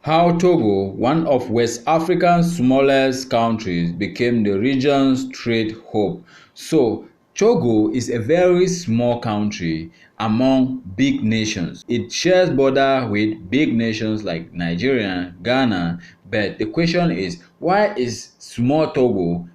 How Togo, one of West Africa's smallest countries, became the region's trade hub. So, Togo is a very small country among big nations. It shares border with big nations like Nigeria, Ghana, but the question is, why is small Togo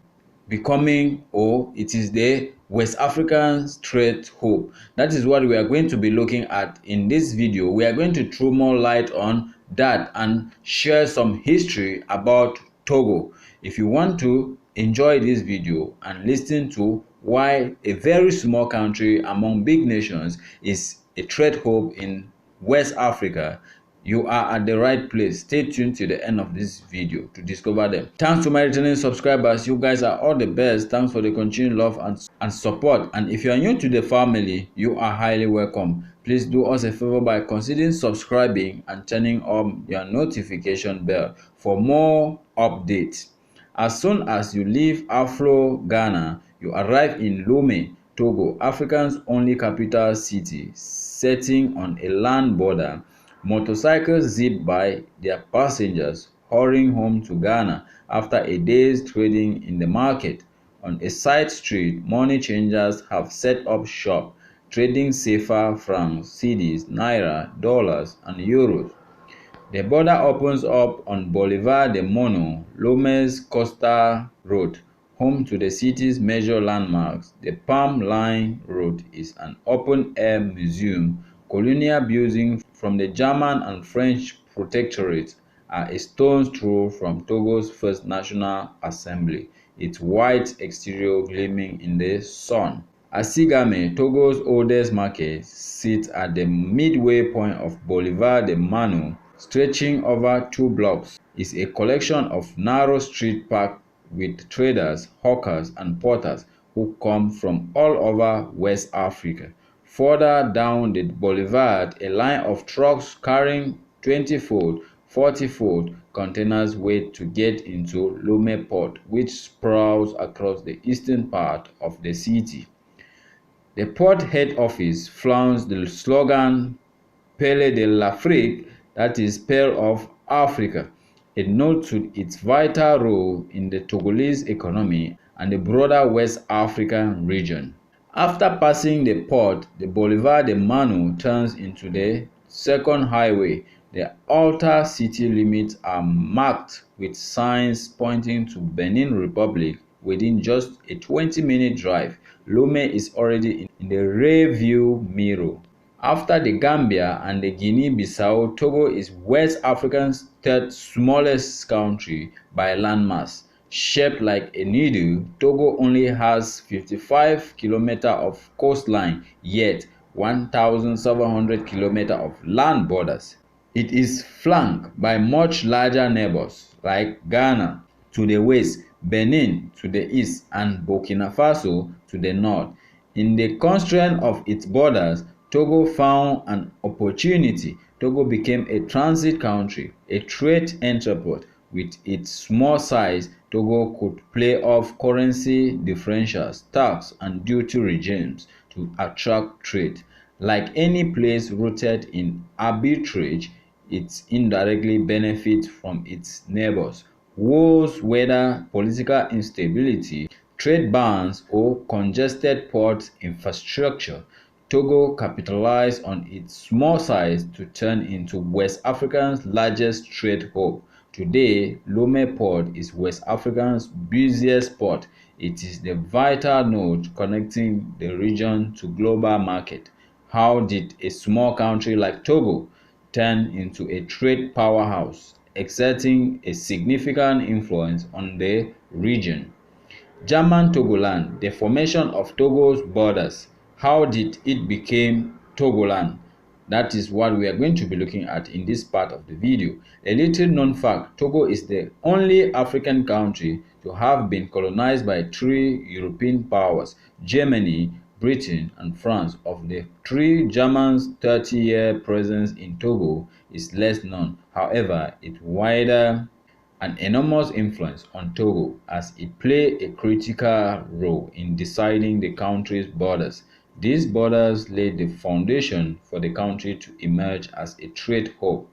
becoming, or it is the West African trade hub? That is what we are going to be looking at in this video. We are going to throw more light on that and share some history about Togo. If you want to enjoy this video and listen to why a very small country among big nations is a trade hub in West Africa, you are at the right place. Stay tuned to the end of this video to discover them. Thanks to my returning subscribers. You guys are all the best. Thanks for the continued love and support. And if you are new to the family, you are highly welcome. Please do us a favor by considering subscribing and turning on your notification bell for more updates. As soon as you leave Afro, Ghana, you arrive in Lomé, Togo, Africa's only capital city, sitting on a land border. Motorcycles zip by, their passengers hurrying home to Ghana after a day's trading in the market. On a side street, money changers have set up shop, trading CFA, francs, cedis, naira, dollars, and euros. The border opens up on Boulevard de Mono, Lomé's coastal road, home to the city's major landmarks. The Palm Line Road is an open-air museum. Colonial buildings from the German and French protectorates are a stone's throw from Togo's first National Assembly, its white exterior gleaming in the sun. Asigame, Togo's oldest market, sits at the midway point of Boulevard de Mano, stretching over 2 blocks. Is a collection of narrow street packed with traders, hawkers, and porters who come from all over West Africa. Further down the boulevard, a line of trucks carrying 20-foot, 40-foot containers wait to get into Lomé Port, which sprawls across the eastern part of the city. The port head office flaunts the slogan "Pele de l'Afrique", that is, Pearl of Africa, a nod to its vital role in the Togolese economy and the broader West African region. After passing the port, the Boulevard de Mano turns into the second highway. The outer city limits are marked with signs pointing to Benin Republic within just a 20-minute drive. Lomé is already in the rear-view mirror. After the Gambia and the Guinea-Bissau, Togo is West Africa's third smallest country by landmass. Shaped like a needle, Togo only has 55 km of coastline, yet 1,700 km of land borders. It is flanked by much larger neighbors like Ghana to the west, Benin to the east, and Burkina Faso to the north. In the constraint of its borders, Togo found an opportunity. Togo became a transit country, a trade entrepot. With its small size, Togo could play off currency differentials, tax, and duty regimes to attract trade. Like any place rooted in arbitrage, it indirectly benefits from its neighbors. Wars, whether political instability, trade bans, or congested port infrastructure, Togo capitalized on its small size to turn into West Africa's largest trade hub. Today, Lomé Port is West Africa's busiest port. It is the vital node connecting the region to global market. How did a small country like Togo turn into a trade powerhouse, exerting a significant influence on the region? German Togoland, the formation of Togo's borders. How did it become Togoland? That is what we are going to be looking at in this part of the video. A little known fact, Togo is the only African country to have been colonized by 3 European powers, Germany, Britain, and France. Of the 3, Germany's 30-year presence in Togo is less known. However, it wider an enormous influence on Togo as it played a critical role in deciding the country's borders. These borders laid the foundation for the country to emerge as a trade hub.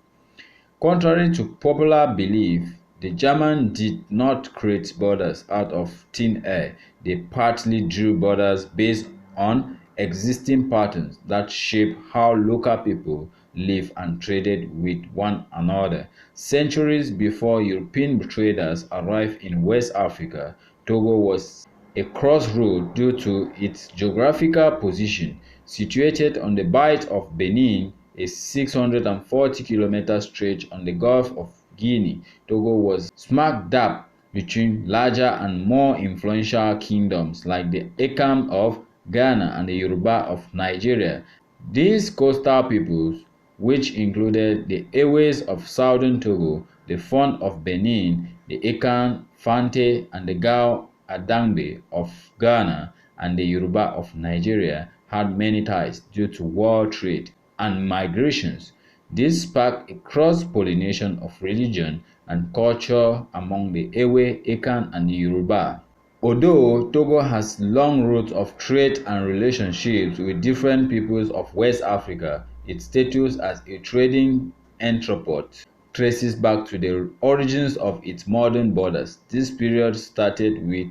Contrary to popular belief, the Germans did not create borders out of thin air. They partly drew borders based on existing patterns that shape how local people lived and traded with one another. Centuries before European traders arrived in West Africa, Togo was a crossroad due to its geographical position. Situated on the Bight of Benin, a 640-kilometer stretch on the Gulf of Guinea, Togo was smack dab between larger and more influential kingdoms like the Akan of Ghana and the Yoruba of Nigeria. These coastal peoples, which included the Ewees of southern Togo, the Fon of Benin, the Akan, Fante, and the Gao Adangbe of Ghana, and the Yoruba of Nigeria, had many ties due to world trade and migrations. This sparked a cross-pollination of religion and culture among the Ewe, Akan, and the Yoruba. Although Togo has long roots of trade and relationships with different peoples of West Africa, its status as a trading entrepot traces back to the origins of its modern borders. This period started with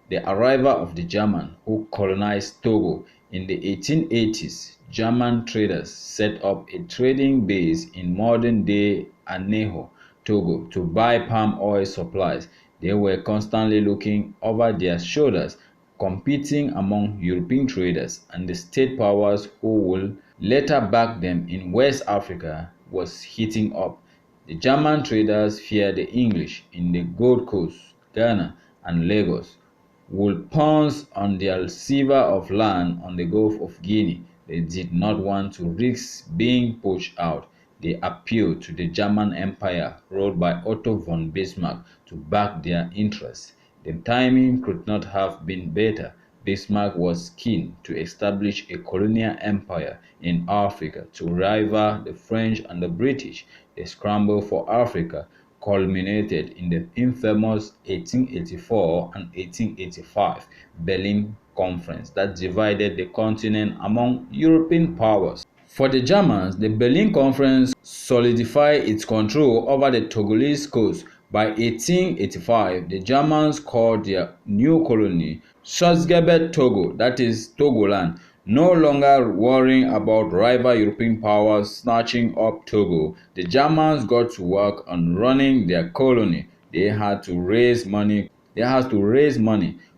the arrival of the Germans who colonized Togo. In the 1880s, German traders set up a trading base in modern-day Aneho, Togo, to buy palm oil supplies. They were constantly looking over their shoulders, competing among European traders, and the state powers who would later back them in West Africa was heating up. The German traders feared the English in the Gold Coast, Ghana, and Lagos would pounce on their sliver of land on the Gulf of Guinea. They did not want to risk being poached out. They appealed to the German Empire, ruled by Otto von Bismarck, to back their interests. The timing could not have been better. Bismarck was keen to establish a colonial empire in Africa to rival the French and the British. The scramble for Africa culminated in the infamous 1884 and 1885 Berlin Conference that divided the continent among European powers. For the Germans, the Berlin Conference solidified its control over the Togolese coast. By 1885, the Germans called their new colony Schutzgebiet Togo, that is, Togoland, no longer worrying about rival European powers snatching up Togo. The Germans got to work on running their colony. They had to raise money.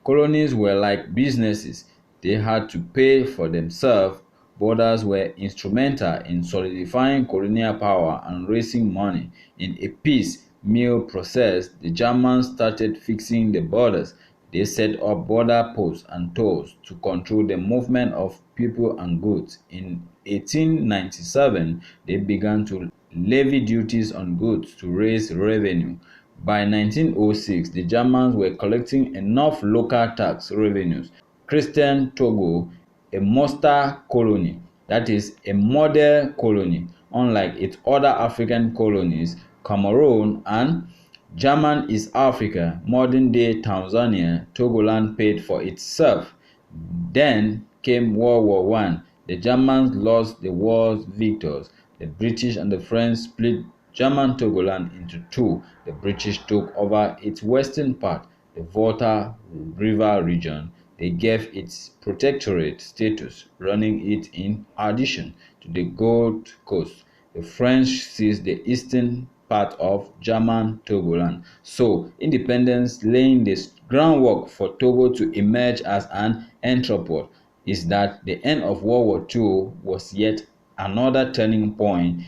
Colonies were like businesses. They had to pay for themselves. Borders were instrumental in solidifying colonial power and raising money. In a piecemeal process, the Germans started fixing the borders. They set up border posts and tolls to control the movement of people and goods. In 1897, they began to levy duties on goods to raise revenue. By 1906, the Germans were collecting enough local tax revenues. Christian Togo, a monster colony, that is, a model colony, unlike its other African colonies, Cameroon and German East Africa, modern-day Tanzania, Togoland paid for itself. Then came World War One. The Germans lost the war's victors. The British and the French split German Togoland into two. The British took over its western part, the Volta River region. They gave it protectorate status, running it in addition to the Gold Coast. The French seized the eastern part of German Togoland. So, independence laying the groundwork for Togo to emerge as an entrepot. Is that the end of World War II was yet another turning point.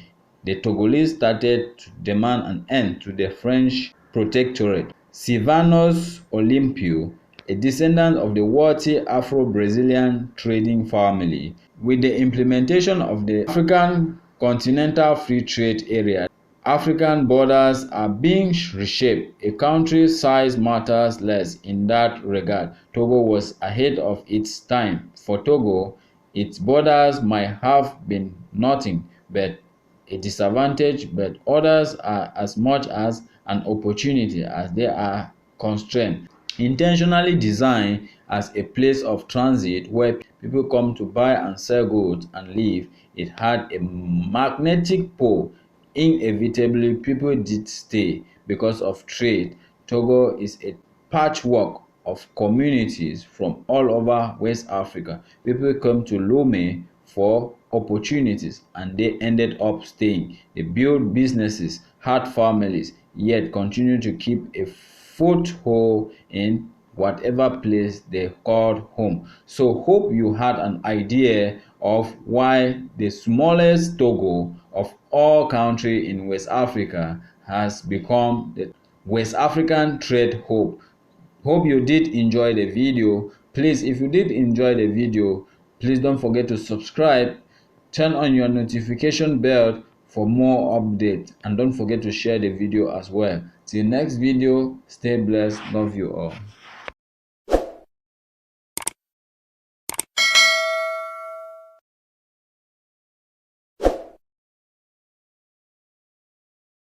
The Togolese started to demand an end to the French protectorate. Silvanus Olympio, a descendant of the wealthy Afro-Brazilian trading family, with the implementation of the African Continental Free Trade Area, African borders are being reshaped. A country's size matters less in that regard. Togo was ahead of its time. For Togo, its borders might have been nothing but a disadvantage, but others are as much as an opportunity as they are constraint. Intentionally designed as a place of transit where people come to buy and sell goods and live, it had a magnetic pole inevitably people did stay because of trade. Togo is a patchwork of communities from all over West Africa. People come to Lomé for opportunities and they ended up staying. They built businesses, had families, yet continue to keep a foothold in whatever place they called home. So hope you had an idea of why the smallest Togo of all countries in West Africa has become the West African trade hub. Hope you did enjoy the video. Please, if you did enjoy the video, please don't forget to subscribe, turn on your notification bell for more updates, and don't forget to share the video as well. Till next video, stay blessed, love you all.